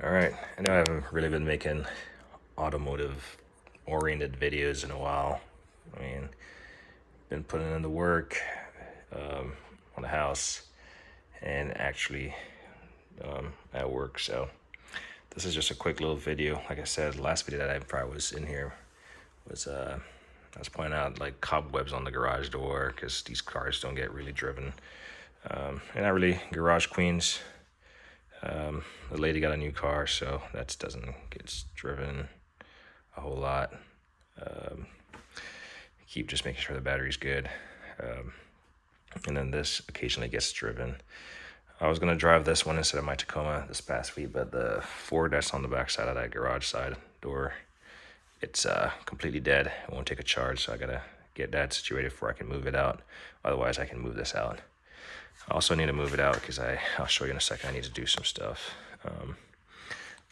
All right, I know I haven't really been making automotive oriented videos in a while. I mean, been putting in the work on the house and actually at work. So this is just a quick little video. Like I said, the last video that I probably was in here was I was pointing out like cobwebs on the garage door because these cars don't get really driven. And not really garage queens. The lady got a new car, so that doesn't get driven a whole lot. Keep just making sure the battery's good. And then this occasionally gets driven. I was gonna drive this one instead of my Tacoma this past week, but the Ford that's on the back side of that garage side door, it's completely dead. It won't take a charge, so I gotta get that situated before I can move it out. Otherwise, I can move this out. I also need to move it out because I'll show you in a second. I need to do some stuff.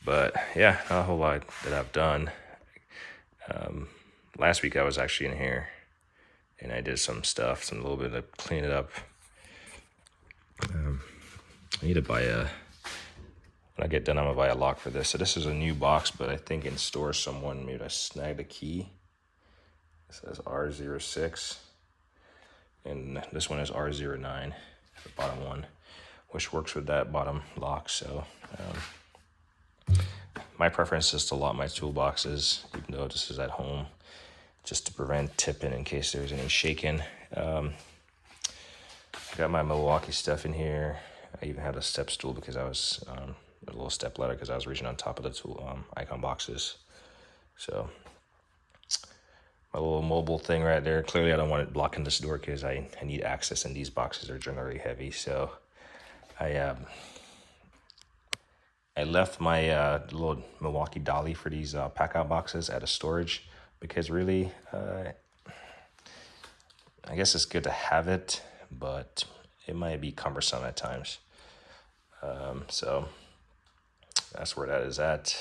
But yeah, not a whole lot that I've done. Last week I was actually in here and I did some stuff, some little bit of clean it up. I need to buy when I get done, I'm gonna buy a lock for this. So this is a new box, but I think in store someone maybe I snagged a key. It says R06, and this one is R09, the bottom one, which works with that bottom lock. So my preference is to lock my toolboxes, even though this is at home, just to prevent tipping in case there's any shaking. I got my Milwaukee stuff in here. I even had a step stool because I was a little step ladder because I was reaching on top of the tool icon boxes. So my little mobile thing right there. Clearly, I don't want it blocking this door because I need access, and these boxes are generally heavy. So I left my little Milwaukee dolly for these pack out boxes at a storage because really, I guess it's good to have it, but it might be cumbersome at times. So that's where that is at.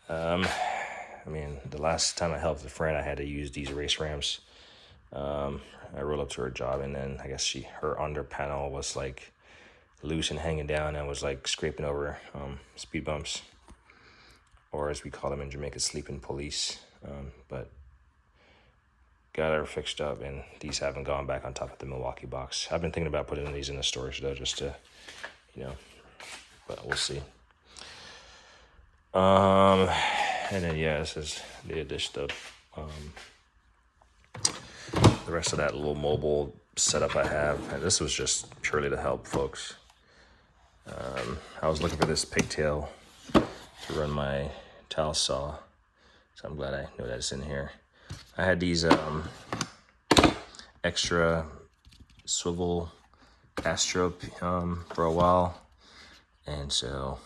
I mean, the last time I helped a friend, I had to use these race ramps. I rolled up to her job, and then I guess her under panel was like loose and hanging down and was like scraping over speed bumps, or as we call them in Jamaica, sleeping police. But got her fixed up, and these haven't gone back on top of the Milwaukee box. I've been thinking about putting these in the storage though, just to, but we'll see. And then yeah, this is the addition of the rest of that little mobile setup I have. And this was just purely to help folks. I was looking for this pigtail to run my towel saw, so I'm glad I know that it's in here. I had these extra swivel Astro for a while, and so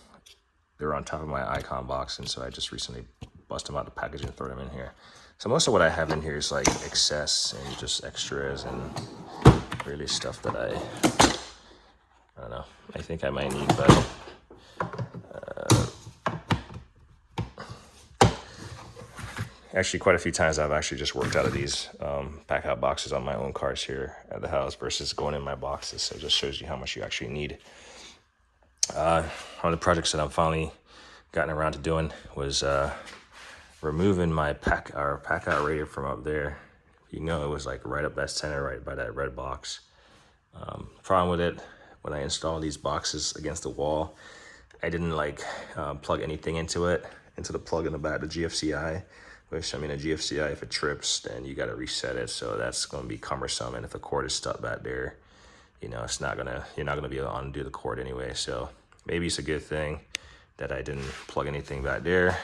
they're on top of my icon box, and so I just recently bust them out of the package and throw them in here. So most of what I have in here is like excess and just extras and really stuff that I don't know, I think I might need, but actually quite a few times I've actually just worked out of these pack out boxes on my own cars here at the house versus going in my boxes. So it just shows you how much you actually need. One of the projects that I'm finally gotten around to doing was removing my pack out radiator from up there. You know, it was like right up that center, right by that red box. Problem with it, when I installed these boxes against the wall, I didn't plug anything into it, into the plug in the back, the GFCI. Which, I mean, a GFCI, if it trips, then you got to reset it. So that's going to be cumbersome. And if the cord is stuck back there, you're not gonna be able to undo the cord anyway. So maybe it's a good thing that I didn't plug anything back there.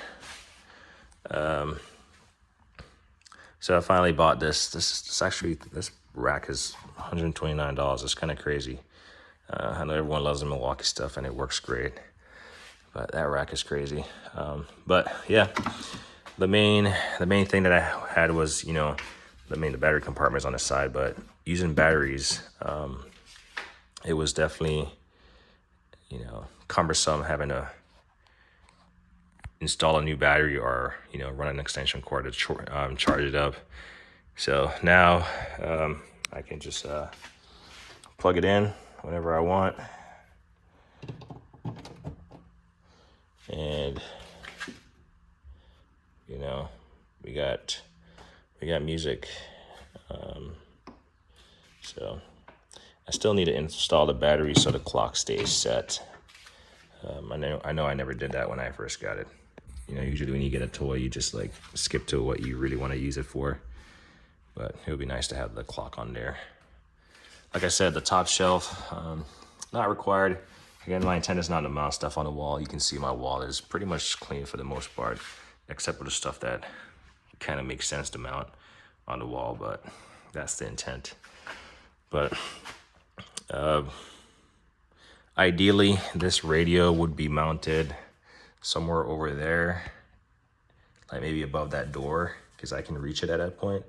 So I finally bought this. This rack is $129. It's kind of crazy. I know everyone loves the Milwaukee stuff and it works great, but that rack is crazy. But yeah, the main thing that I had was, the battery compartment is on the side, but using batteries, it was definitely, cumbersome having to install a new battery or, run an extension cord to charge it up. So now I can just plug it in whenever I want. And you know, we got music. So I still need to install the battery so the clock stays set. I know I never did that when I first got it. You know, usually when you get a toy, you just like skip to what you really want to use it for. But it would be nice to have the clock on there. Like I said, the top shelf, not required. Again, my intent is not to mount stuff on the wall. You can see my wall is pretty much clean for the most part, except for the stuff that kind of makes sense to mount on the wall, but that's the intent. But ideally, this radio would be mounted somewhere over there, like maybe above that door, because I can reach it at that point.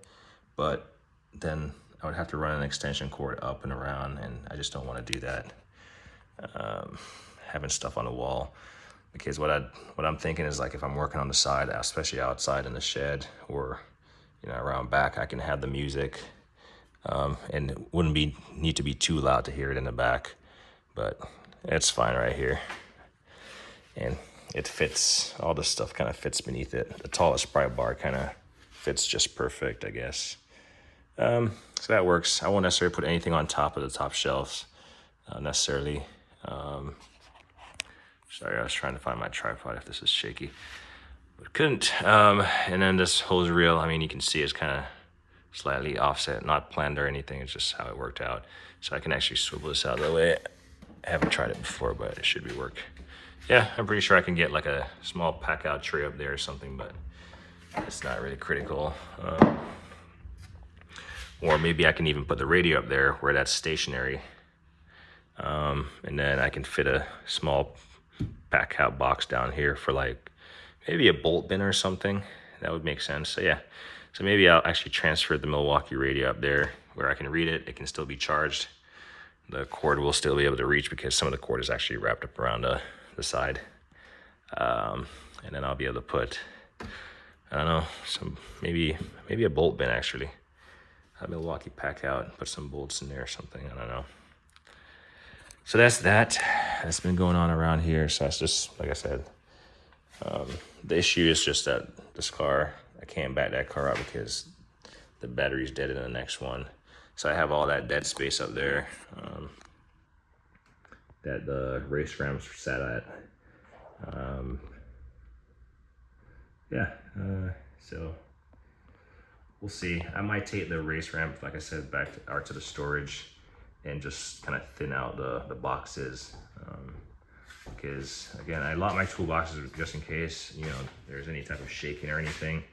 But then I would have to run an extension cord up and around, and I just don't want to do that. Having stuff on the wall, because what I'm thinking is, like, if I'm working on the side, especially outside in the shed or around back, I can have the music, and it wouldn't need to be too loud to hear it in the back. But it's fine right here, and it fits. All the stuff kind of fits beneath it. The tallest pry bar kind of fits just perfect, I guess. So that works. I won't necessarily put anything on top of the top shelves, necessarily. Sorry, I was trying to find my tripod if this is shaky, but couldn't. And then this hose reel, I mean, you can see it's kind of slightly offset, not planned or anything. It's just how it worked out. So I can actually swivel this out of the way. I haven't tried it before, but it should be work. Yeah, I'm pretty sure I can get like a small pack out tray up there or something, but it's not really critical. Or maybe I can even put the radio up there where that's stationary. And then I can fit a small pack out box down here for like maybe a bolt bin or something. That would make sense. So yeah, so maybe I'll actually transfer the Milwaukee radio up there where I can read it. It can still be charged. The cord will still be able to reach because some of the cord is actually wrapped up around the side. And then I'll be able to put, I don't know, maybe a bolt bin actually. A Milwaukee pack out, put some bolts in there or something, I don't know. So that's been going on around here. So that's just, like I said, the issue is just that this car, I can't back that car up because the battery's dead in the next one. So I have all that dead space up there that the race Rams sat at. So we'll see. I might take the race ramp, like I said, back to the storage and just kind of thin out the boxes. Because again, I lock my toolboxes just in case, there's any type of shaking or anything.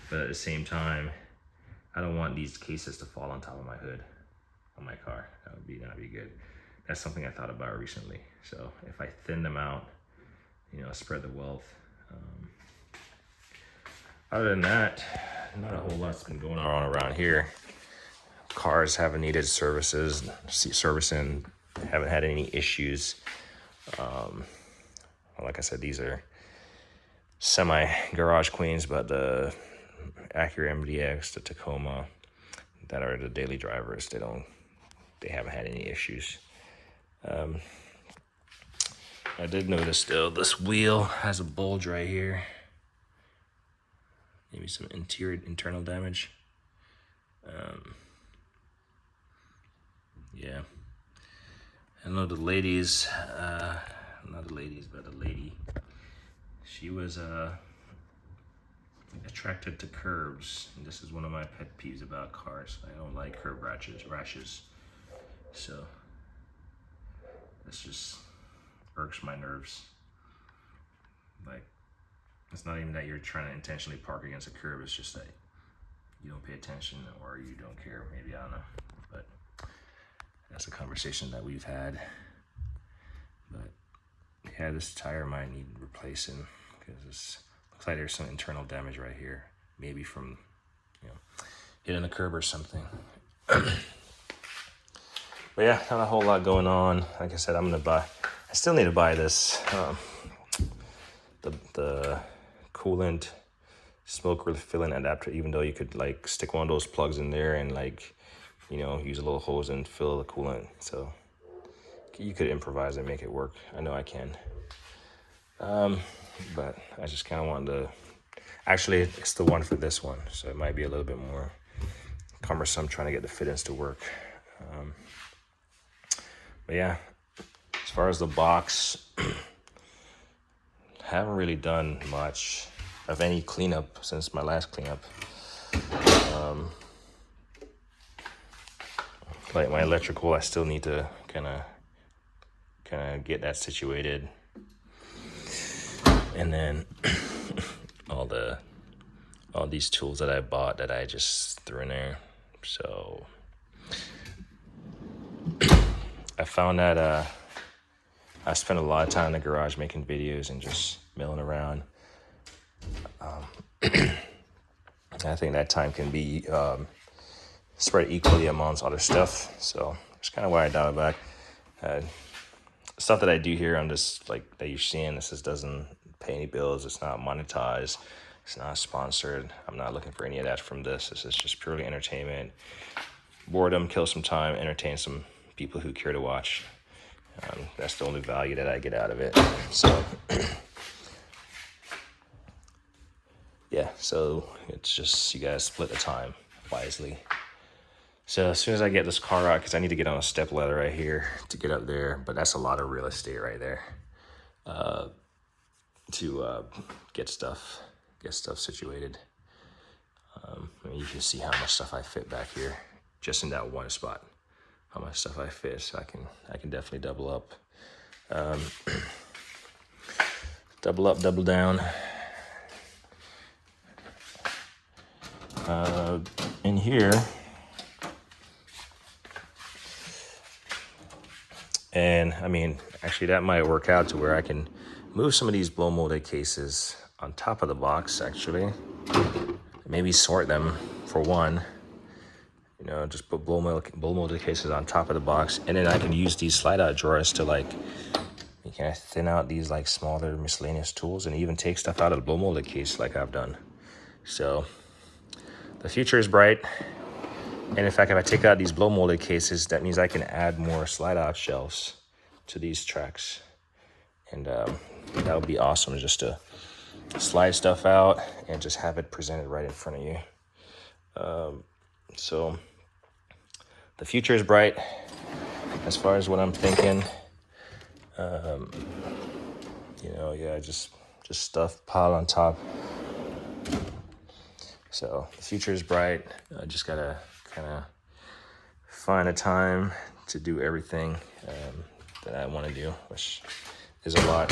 But at the same time, I don't want these cases to fall on top of my hood on my car. That would not be good. That's something I thought about recently. So if I thin them out, spread the wealth. Other than that, not a whole lot's been going on around here. Cars haven't needed servicing, haven't had any issues. Like I said, these are semi-garage queens, but the Acura MDX, the Tacoma, that are the daily drivers, they haven't had any issues. I did notice though, this wheel has a bulge right here. Maybe some internal damage. Yeah. I know the ladies, not the ladies, but the lady, she was attracted to curbs. And this is one of my pet peeves about cars. I don't like curb rashes. So this just irks my nerves. Like, it's not even that you're trying to intentionally park against a curb, it's just that you don't pay attention or you don't care, maybe, I don't know. But that's a conversation that we've had. But yeah, this tire might need replacing because it looks like there's some internal damage right here. Maybe from, hitting a curb or something. But yeah, not a whole lot going on. Like I said, I still need to buy this, the coolant smoke refilling adapter, even though you could like stick one of those plugs in there and like, use a little hose and fill the coolant. So you could improvise and make it work. I know I can. but I just kind of wanted to, actually it's the one for this one, so it might be a little bit more cumbersome trying to get the fittings to work. But yeah, as far as the box, haven't really done much of any cleanup since my last cleanup. Like my electrical, I still need to kind of get that situated, and then all these tools that I bought that I just threw in there. So I found that I spent a lot of time in the garage making videos and just milling around. I think that time can be spread equally amongst other stuff. So that's kind of why I dialed back. Stuff that I do here, I'm just like that you're seeing. This doesn't pay any bills. It's not monetized. It's not sponsored. I'm not looking for any of that from this. This is just purely entertainment, boredom, kill some time, entertain some people who care to watch. That's the only value that I get out of it. So yeah, so it's just you guys split the time wisely. So as soon as I get this car out, because I need to get on a step ladder right here to get up there, but that's a lot of real estate right there to get stuff situated. You can see how much stuff I fit back here, just in that one spot. How much stuff I fit, so I can definitely double up, double down. In here, and I mean, actually that might work out to where I can move some of these blow molded cases on top of the box, actually. Maybe sort them for one. You know, just put blow molded cases on top of the box, and then I can use these slide out drawers to like, you can thin out these like smaller miscellaneous tools and even take stuff out of the blow molded case like I've done. So the future is bright. And in fact, if I take out these blow molded cases, that means I can add more slide out shelves to these tracks. And that would be awesome, just to slide stuff out and just have it presented right in front of you. So the future is bright as far as what I'm thinking. You know, yeah, just stuff piled on top. So the future is bright. I just gotta kind of find a time to do everything that I want to do, which is a lot.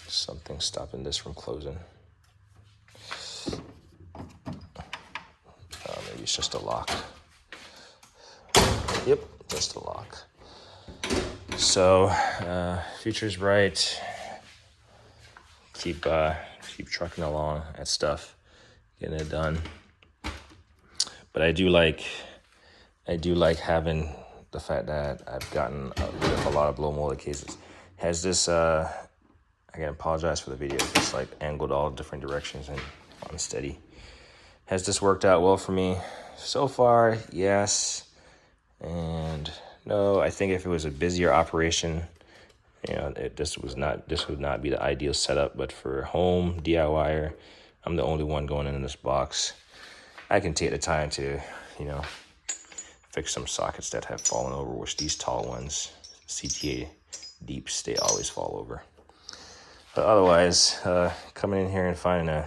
Something stopping this from closing. Maybe it's just a lock. Yep, just a lock. So future's bright. Keep trucking along at stuff, getting it done. But I do like having the fact that I've gotten rid of a lot of blow molded cases. Has this I apologize for the video. It's like angled all different directions and unsteady. Has this worked out well for me? So far, yes. And no, I think if it was a busier operation, you know, this would not be the ideal setup. But for home DIYer, I'm the only one going in this box. I can take the time to, you know, fix some sockets that have fallen over, which these tall ones, CTA deeps, they always fall over. But otherwise, coming in here and finding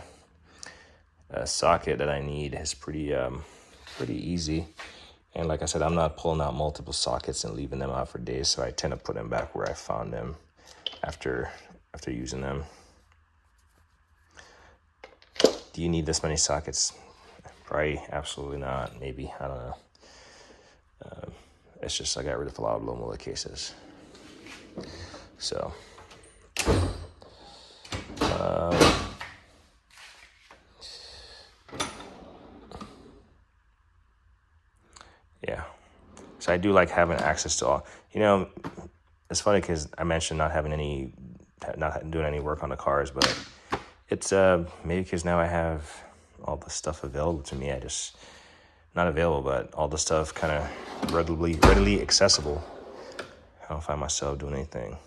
a socket that I need is pretty easy. And like I said, I'm not pulling out multiple sockets and leaving them out for days, so I tend to put them back where I found them after using them. Do you need this many sockets? Probably absolutely not. Maybe, I don't know. It's just I got rid of a lot of blow molded cases. So yeah. So I do like having access to all. You know, it's funny because I mentioned not doing any work on the cars, but it's maybe because now I have all the stuff available to me. Not available, but all the stuff kind of readily accessible. I don't find myself doing anything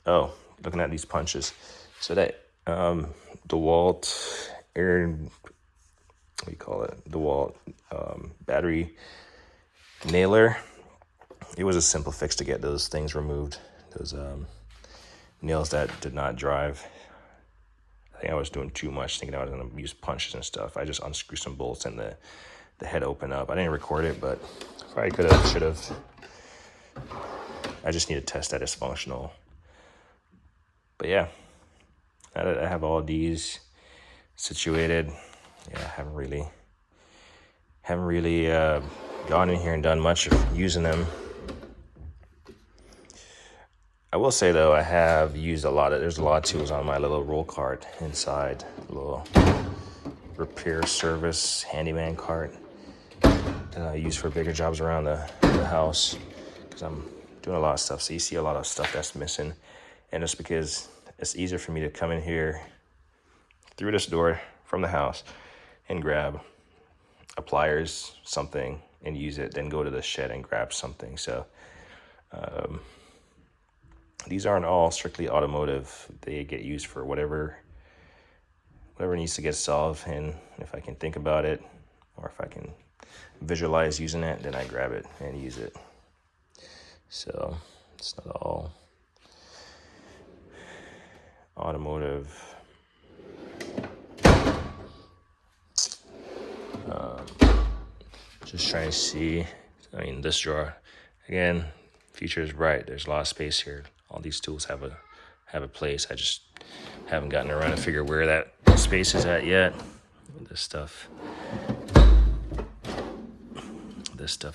Oh, looking at these punches. So that DeWalt air, what do you call it? DeWalt battery nailer. It was a simple fix to get those things removed. Those nails that did not drive. I think I was doing too much, thinking I was going to use punches and stuff. I just unscrewed some bolts and the head opened up. I didn't record it, but probably could have, should have. I just need to test that it's functional. But yeah, now that I have all these situated, yeah, I haven't really gone in here and done much of using them. I will say though, I have used there's a lot of tools on my little roll cart inside, little repair service handyman cart that I use for bigger jobs around the house, because I'm doing a lot of stuff. So you see a lot of stuff that's missing, and it's because it's easier for me to come in here through this door from the house and grab a pliers, something, and use it, then go to the shed and grab something. So these aren't all strictly automotive. They get used for whatever needs to get solved, and if I can think about it, or if I can visualize using it, then I grab it and use it. So it's not all automotive. Just trying to see. I mean, this drawer, again, future is bright. There's a lot of space here. All these tools have a place. I just haven't gotten around to figure where that space is at yet. This stuff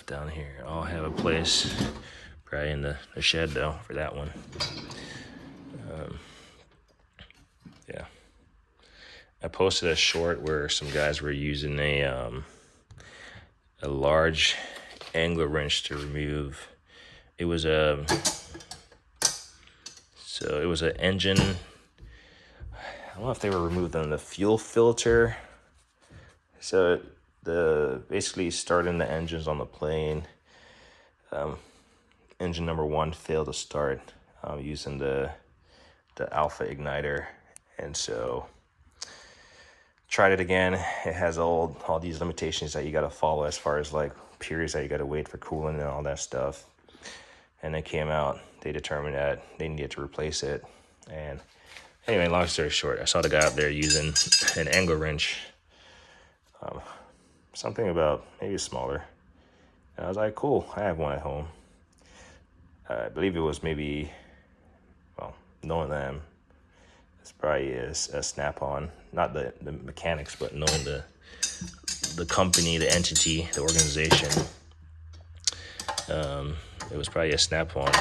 down here all have a place. Probably in the shed though for that one. Yeah. I posted a short where some guys were using a large angler wrench to remove. It was an engine. I don't know if they were removing the fuel filter. So basically starting the engines on the plane. Engine number 1 failed to start using the alpha igniter, and so tried it again. It has all these limitations that you got to follow as far as like periods that you got to wait for cooling and all that stuff. And they came out, they determined that they needed to replace it. And anyway, long story short, I saw the guy out there using an angler wrench, something about maybe smaller. And I was like, cool, I have one at home. I believe it was maybe, well, knowing them, it's probably a Snap-on, not the mechanics, but knowing the company, the entity, the organization. It was probably a Snap-on.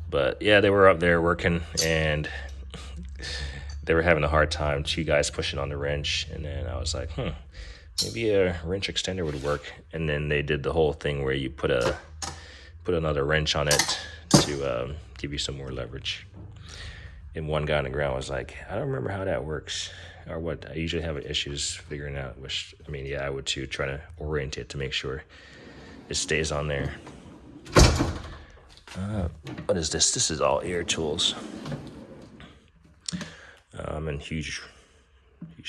But yeah, they were up there working, and they were having a hard time. 2 guys pushing on the wrench, and then I was like, maybe a wrench extender would work. And then they did the whole thing where you put another wrench on it to give you some more leverage. And one guy on the ground was like, I don't remember how that works, or what. I usually have issues figuring out, which, I mean, yeah, I would too, trying to orient it to make sure it stays on there. What is this? This is all air tools. And huge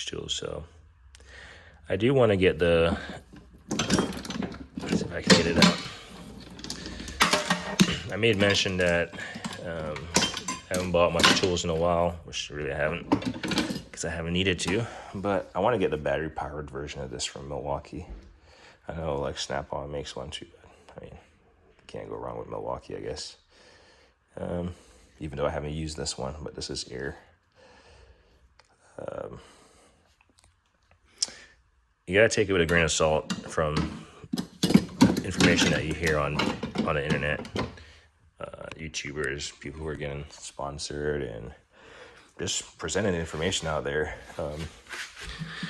tools. So I do want to get let's see if I can get it out. I made mention that I haven't bought much tools in a while, which really I haven't, because I haven't needed to. But I want to get the battery-powered version of this from Milwaukee. I know like Snap-on makes one too, but I mean, you can't go wrong with Milwaukee, I guess. Even though I haven't used this one, but this is air. You gotta take it with a grain of salt from information that you hear on the internet. YouTubers, people who are getting sponsored, and just presenting information out there.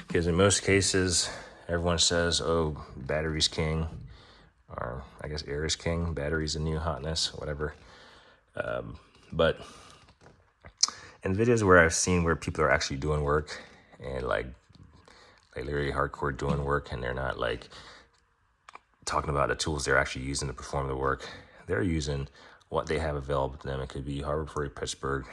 Because in most cases, everyone says, oh, battery's king, or I guess air is king, battery's the new hotness, whatever. But in videos where I've seen where people are actually doing work, and like literally hardcore doing work, and they're not like talking about the tools they're actually using to perform the work, they're using what they have available to them. It could be Harbor Freight, Pittsburgh,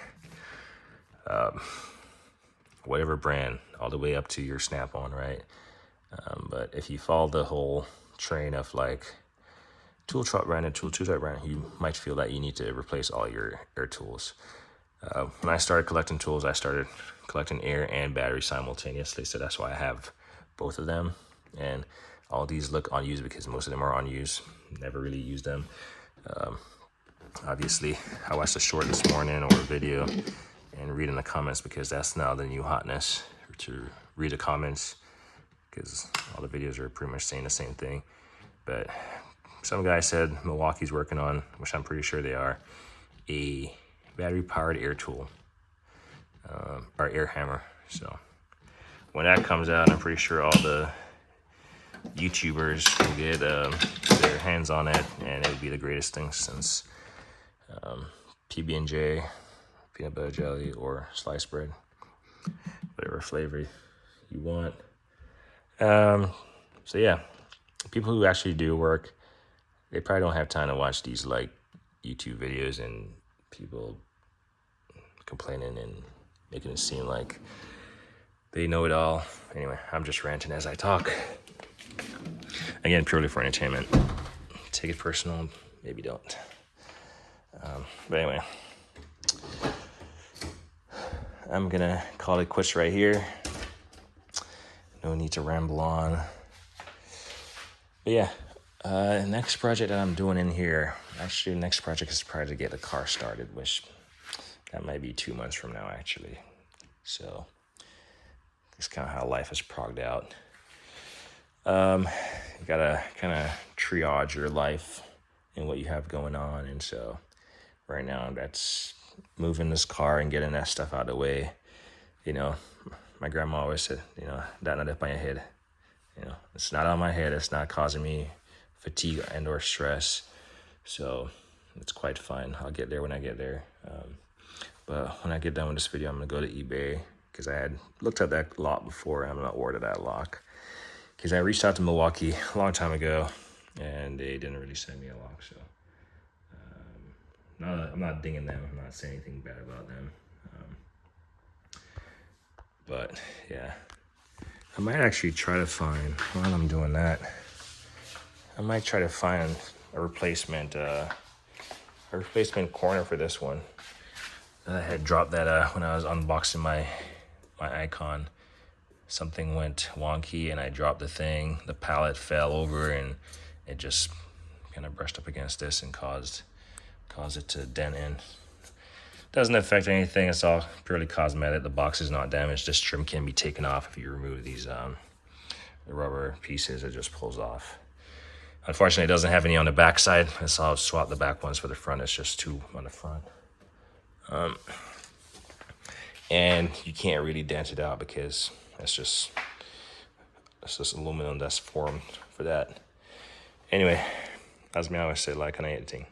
whatever brand, all the way up to your Snap-on, right? But if you follow the whole train of like tool truck brand and tool truck brand, you might feel that you need to replace all your air tools. When I started collecting tools, I started collecting air and battery simultaneously, so that's why I have both of them. And all these look unused because most of them are unused. Never really used them. Obviously, I watched a short this morning or a video and reading the comments because that's now the new hotness, to read the comments, because all the videos are pretty much saying the same thing. But some guy said Milwaukee's working on, which I'm pretty sure they are, a battery-powered air tool, or air hammer. So when that comes out, I'm pretty sure all the YouTubers will get their hands on it, and it would be the greatest thing since PB&J, peanut butter jelly, or sliced bread, whatever flavor you want. So yeah, people who actually do work, they probably don't have time to watch these like YouTube videos and people complaining and making it seem like they know it all. Anyway, I'm just ranting as I talk. Again, purely for entertainment. Take it personal, maybe don't. But anyway, I'm gonna call it quits right here. No need to ramble on. But yeah, next project that I'm doing in here, actually next project is probably to get the car started, which that might be 2 months from now actually. So it's kind of how life is progged out. You gotta kind of triage your life and what you have going on. And so right now that's moving this car and getting that stuff out of the way. You know, my grandma always said, you know, that not up on your head. You know, it's not on my head. It's not causing me fatigue and or stress. So it's quite fine. I'll get there when I get there. But when I get done with this video, I'm going to go to eBay because I had looked at that lot before. And I'm going to order that lock because I reached out to Milwaukee a long time ago and they didn't really send me a lock. So I'm not dinging them. I'm not saying anything bad about them. But yeah, I might actually try to find, while I'm doing that, I might try to find a replacement corner for this one. I had dropped that when I was unboxing my Icon. Something went wonky and I dropped the thing. The pallet fell over and it just kind of brushed up against this and caused it to dent in. Doesn't affect anything. It's all purely cosmetic. The box is not damaged. This trim can be taken off if you remove these the rubber pieces. It just pulls off. Unfortunately, it doesn't have any on the back side. So I'll swap the back ones for the front. It's just 2 on the front. And you can't really dent it out because it's just aluminum that's formed for that. Anyway, as me always say, like and editing.